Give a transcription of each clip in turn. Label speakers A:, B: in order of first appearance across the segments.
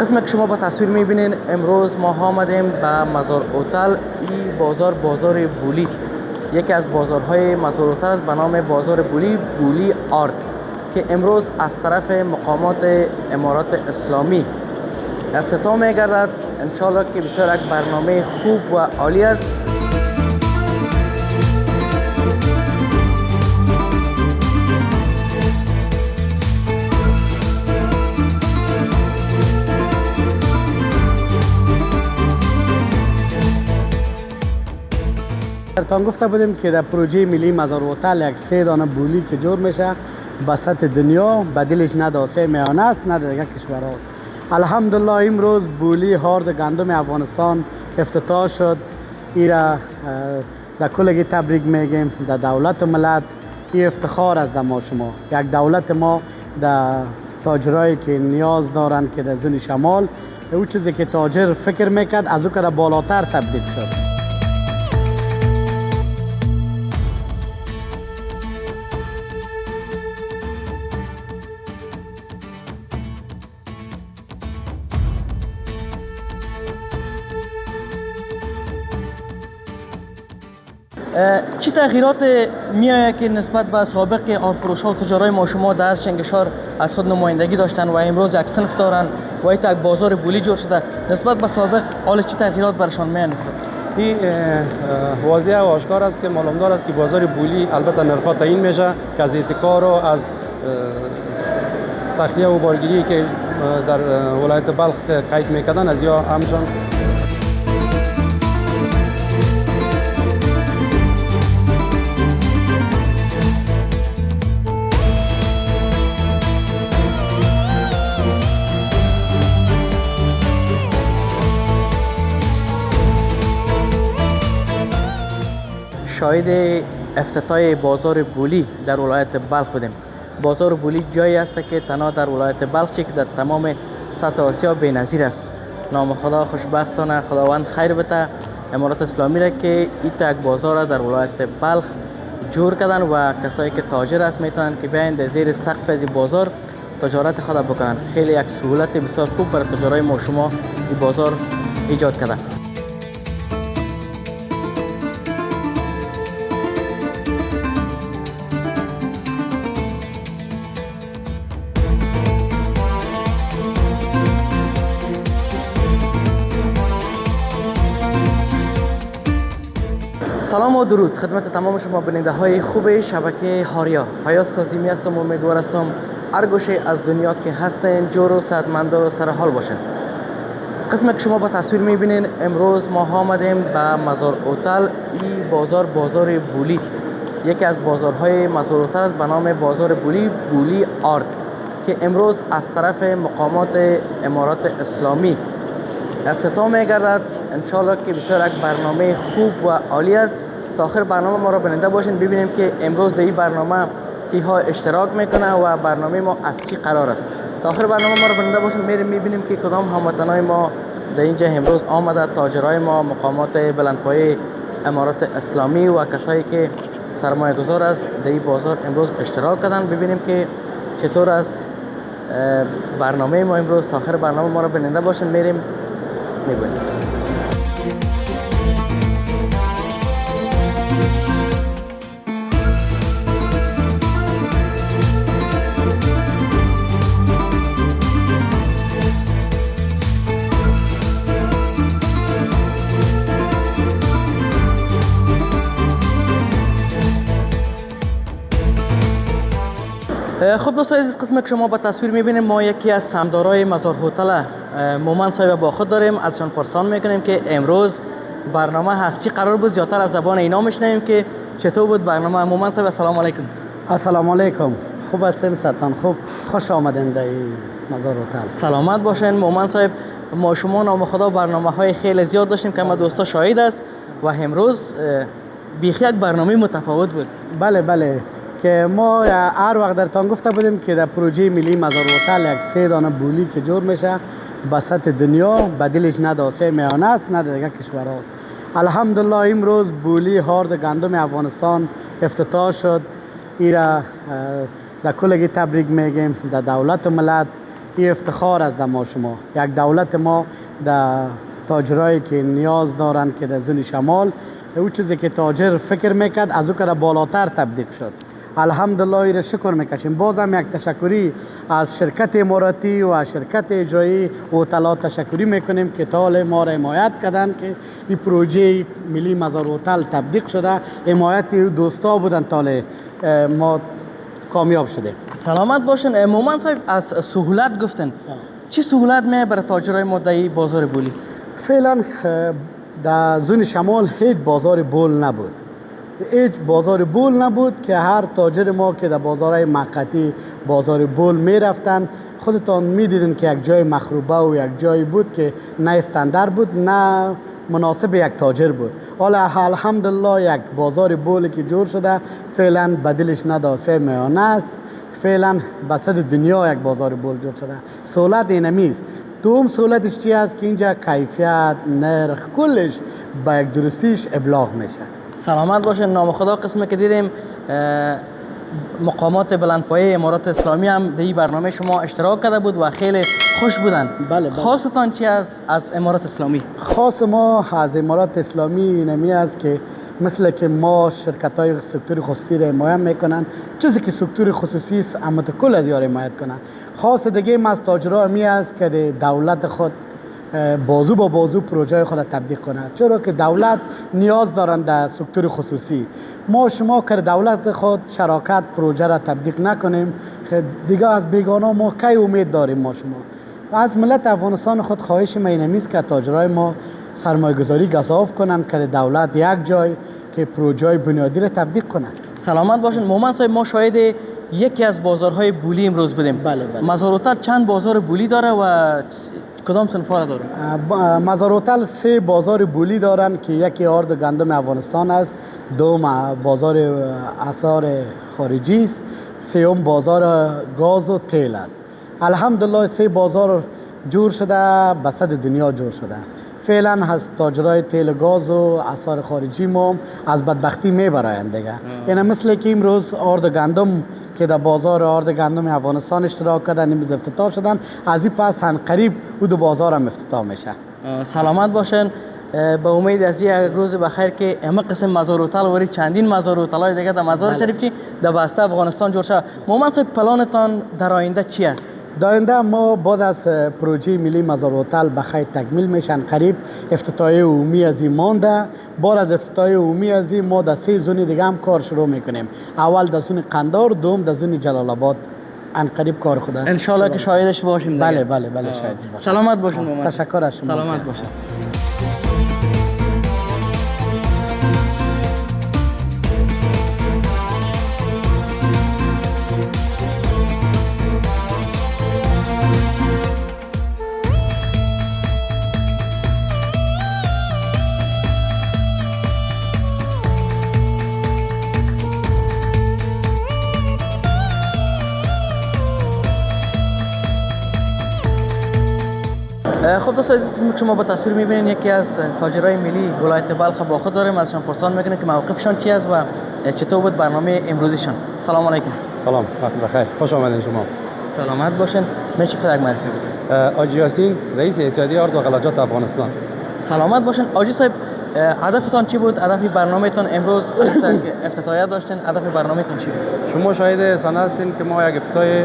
A: قسمی که شما با تصویر میبینین امروز ما آمدیم به مزار اوتل. این بازار بولیس، یکی از بازارهای مزار اوتل است به نام بازار بولی آرت که امروز از طرف مقامات امارات اسلامی افتتاح میگردد. انشالله که بسیار یک برنامه خوب و عالی است.
B: تان گفته بودیم که در پروژه ملی مزار اوتل یک 3 دانه بولی که جور میشه به سطح دنیا، بدیلش نه داسه میانه است نه دیگه کشور است. الحمدلله امروز بولی هارد گندم افغانستان افتتاح شد. ایرا در کلگی تبریک میگیم در دولت و ملت. این افتخار است در ما شما، یک دولت ما در تاجرایی که نیاز دارن که در زون شمال او چیزی که تاجر فکر میکرد از او که بالاتر تبدیل شد.
A: چه تغییرات میآید که نسبت به سابق آرفروش‌ها و تجارای ما شما در شنگشار از خود نمایندگی داشتن و امروز یک صنف دارن و یک بازار بولی جور شده، نسبت به سابق حال چه تغییرات برشان میآید نسبت؟
C: این واضح و آشکار است که معلومدار است که بازار بولی البته نرخ‌ها تعیین میشه که از احتکار و از تخلیه و بارگیری که در ولایت بلخ قید میکردن از یا همشان
A: شاهد افتتاح بازار بولی در ولایت بلخ بودیم. بازار بولی جایی است که تنها در ولایت بلخ که در تمام سطح آسیا بی‌نظیر است. نام خدا خوشبختانه خداوند خیر بده امارات اسلامی را که این یک بازار در ولایت بلخ جور کردن و کسایی که تاجر است میتونن که بیاین در زیر سقف از بازار تجارت خود بکنن. خیلی یک سهولت بسیار خوب برای تجارای ما شما این بازار ایجاد کرده. سلام و درود خدمت تمام شما بیننده های خوب شبکه هاریا. فیاض کاظمی هستم و امیدوار هستم هر گوشه از دنیا که هستین جور و صحتمند و سر حال باشین. قسمی که شما با تصویر میبینین امروز ما آمدیم به مزار اوتل. این بازار بولیس، یکی از بازارهای مزار اوتل است به نام بازار بولی آرت که امروز از طرف مقامات امارات اسلامی افتتاح میگردد. انشالله که بسیار یک برنامه خوب و عالی است. تا آخر برنامه ما را بیننده باشین ببینیم که امروز در این برنامه کیها اشتراک میکنه و برنامه ما از چی قرار است. تا آخر برنامه ما را بیننده باشین میریم میبینیم که کدام هموطنای ما در اینجا امروز آمده، تاجرای ما، مقامات بلندپایه امارات اسلامی و کسایی که سرمایه گذار است در این بازار امروز اشتراک کردن. ببینیم که چطور است برنامه ما امروز. تا آخر برنامه ما را بیننده باشین میریم میبینیم. خب دوستان عزیز، قسمی که شما با تصویر میبینیم ما یکی از سهامدارای مزار هتل مومن صاحب با خود داریم. ازشان پرسان میکنیم که امروز برنامه هست چی قرار بود، زیادتر از زبان اینا میشنویم که چطور بود برنامه. مومن صاحب السلام علیکم.
B: السلام علیکم. خوب هستین ستان؟ خوب، خوش آمدین در مزار اوتل.
A: سلامت باشین مومن صاحب. ما شما نام خدا برنامه های خیلی زیاد داشتیم که ما دوستا شاهد است و امروز بیخی یک برنامه متفاوت بود.
B: بله که ما هر وقت در تان گفته بودیم که در پروژه ملی مزار اوتل یک 3 دانه بولی که جور میشه به سطح دنیا، بدیلش نه داسه میانه است نه دیگه کشور است. الحمدلله امروز بولی هارد گندم افغانستان افتتاح شد. ایرا در کلگی تبریک میگیم در دولت و ملت. این افتخار است در ما شما. یک دولت ما در تاجرایی که نیاز دارند که در زون شمال او چیزی که تاجر فکر میکرد از او که بالاتر تبدیل شد. الحمدلله این شکر میکشیم. بازم یک تشکری از شرکت اماراتی و از شرکت اجرایی هتل تشکری میکنیم که تا ما را حمایت کردن که این پروژه ملی مزار هتل تبدیل شده. حمایت دوستا بودن تا ما کامیاب شده.
A: سلامت باشن. مومن صاحب از سهولت گفتن، چی سهولت می برای تاجرای ما در بازار بولی؟
B: فعلا در زون شمال هیچ بازار بول نبود. هیچ بازار بول نبود که هر تاجر ما که در بازارهای موقتی بازار بول می رفتن خودتان می دیدن که یک جای مخروبه و یک جایی بود که نه استاندارد بود نه مناسب یک تاجر بود. حالا الحمدلله یک بازار بول که جور شده فعلا بدلش نداسه میانه است. فعلا بسط دنیا یک بازار بول جور شده. سهولت اینمی است. دوم سهولتش چی است که اینجا کیفیت نرخ کلش با یک درستیش ابلاغ میشه.
A: سلامت باشن. نام خدا قسمه که دیدیم مقامات بلندپایه امارات اسلامی هم در این برنامه شما اشتراک کرده بود و خیلی خوش بودن.
B: بله.
A: خاصتان چی از امارات اسلامی؟
B: خاص ما از امارات اسلامی نمی است که مثل که ما شرکت های سکتور خصوصی را حمایت میکنن، چیزی که سکتور خصوصی است اما کل از یار حمایت کنن. خاص دیگه ما از تاجرها می است که دولت خود بازو با بازو پروژه خود تبدیل کنه، چرا که دولت نیاز دارند در سکتور خصوصی. ما شما که دولت خود شراکت پروژه را تبدیل نکنیم دیگه از بیگانه ما کی امید داریم؟ ما شما از ملت افغانستان خود خواهش ما اینمی است که تاجرای ما سرمایه گذاری گزاف کنند که دولت یک جای که پروژه بنیادی را تبدیل کنند.
A: سلامت باشین. مومن صاحب ما شاهد یکی از بازارهای بولی امروز بودیم.
B: بله.
A: مزار هتل چند بازار بولی داره و کدام صنفا را داره؟
B: مزار هتل 3 بازار بولی دارن که یکی آرد گندم افغانستان است، دوم بازار آثار خارجی است، سوم بازار گاز و تیل است. الحمدلله 3 بازار جور شده، بسط دنیا جور شده. فعلا از تاجرای تیل گاز و آثار خارجی ما از بدبختی میبرایند دیگه. یعنی مثل که امروز آرد گندم که در بازار آرد گندم افغانستان اشتراک کردن امروز افتتاح شدن، از این پس هم قریب او دو بازار هم افتتاح میشه.
A: سلامت باشن. به امید از یک روز بخیر که همه قسم مزار هتل وری چندین مزار هتل‌های دیگه در مزار شریف چی در بسته افغانستان جور شد. مومن صاحب پلانتان در آینده چی است؟
B: در آینده ما بعد از پروژه ملی مزار هتل بخیر تکمیل میشن، قریب افتتاحیه عمومی از این مانده. بعد از افتتاحیه عمومی از این ما در 3 زون دیگه هم کار شروع میکنیم. اول در زون قندار، دوم در زون جلال آباد. ان قریب کار خدا
A: ان شاء الله که شاهدش باشیم.
B: بله شاهد باشیم.
A: سلامت باشین مومن.
B: تشکر از شما.
A: سلامت باشین. خب دوستان عزیز که شما با تصویر میبینید یکی از تاجرای ملی ولایت بلخ با خود داریم. ازشان پرسان میکنیم که موقفشان چی است و چطور بود برنامه امروزیشان. سلام علیکم.
C: سلام، وقت بخیر. خوش آمدید شما.
A: سلامت باشین. میشه خودت معرفی بکنید؟
C: آجی یاسین، رئیس اتحادیه آرد و غلاجات افغانستان.
A: سلامت باشین. آجی صاحب هدفتان چی بود؟ هدف برنامه‌تان امروز افتتاحیه داشتین. هدف برنامه‌تان چی بود؟
C: شما شاهد صحنه هستین که ما یک افتتاح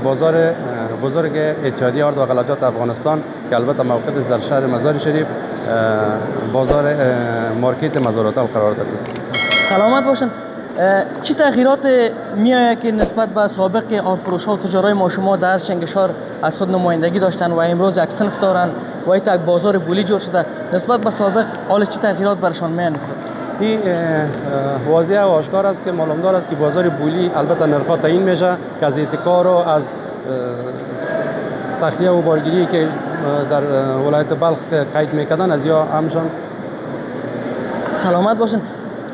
C: بازار بزرگ اتحادیه آرد و غلاجات افغانستان که البته موقعیت در شهر مزار شریف بازار مارکت مزار هتل قرار داریم.
A: سلامت باشین. چی تغییرات میآید که نسبت به سابق آرفروش‌ها و تجارای ما شما در شنگشار از خود نمایندگی داشتن و امروز یک صنف دارن و یک بازار بولی جور شده، نسبت به سابق حال چی تغییرات برشان میآید نسبت؟
C: این واضح و آشکار است که معلومدار است که بازار بولی البته نرخ‌ها تعیین میشه که از احتکار و از تخلیه و بارگیری که در ولایت بلخ قید میکردن از یا همشان.
A: سلامت باشین.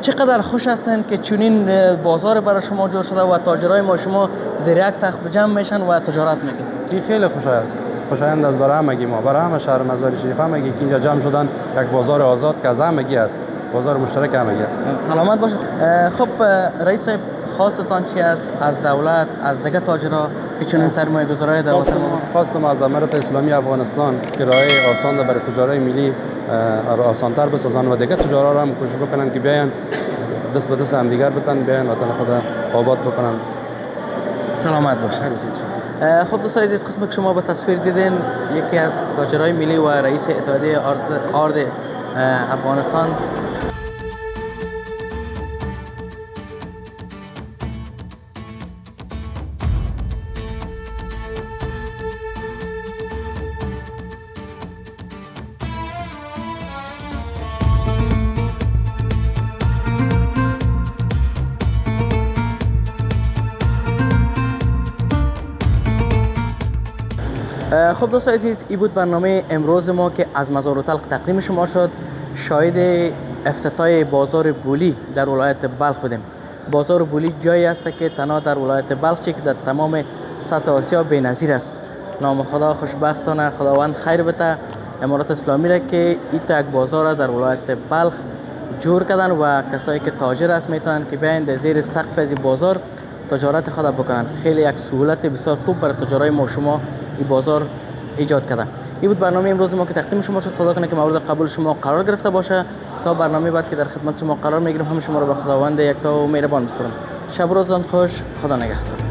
A: چقدر خوش هستند که چنین بازار برای شما جور شده و تاجرای ما شما زیر یک سقف جمع میشن و تجارت میکنن.
C: این خیلی خوشایند است برای همگی ما، برای همه شهر مزار شریف همگی که اینجا جمع شدن. یک بازار آزاد که از همگی است، بازار مشترک همگی است.
A: سلامت باشین. خب رئیس صاحب، خواستتان چی است از دولت، از دیگه تاجرها که چنین سرمایه گذاری در وطن ما؟
C: خواستم از امارت اسلامی افغانستان که راه آسان ده برای تجارای ملی آسانتر بسازن و دیگه تجارا را هم کوشش بکنن که بیاین دست به دست هم دیگر بتن، بیاین وطن خود آباد بکنن.
A: سلامت باشید. خب دوستان عزیز، قسمی که شما به تصویر دیدین یکی از تاجرای ملی و رئیس اتحادیه آرد افغانستان خب دوستان عزیز، این بود برنامه امروز ما که از مزار و تلق تقدیم شما شد. شاهد افتتاح بازار بولی در ولایت بلخ بودیم. بازار بولی جایی است که تنها در ولایت بلخ که در تمام سطح آسیا بی‌نظیر است. نام خدا خوشبختانه خداوند خیر بده امارات اسلامی را که این یک بازار را در ولایت بلخ جور کردن و کسایی که تاجر است میتونن که بیاین در زیر سقف از بازار تجارت خود بکنن. خیلی یک سهولت بسیار خوب برای تجارای ما شما این بازار ایجاد کرده. این بود برنامه امروز ما که تقدیم شما شد. خدا کنه که مورد قبول شما قرار گرفته باشه. تا برنامه بعد که در خدمت شما قرار میگیرم همه شما رو به خداوند یکتا و مهربان میسپارم. شب روزتان خوش. خدا نگهدار.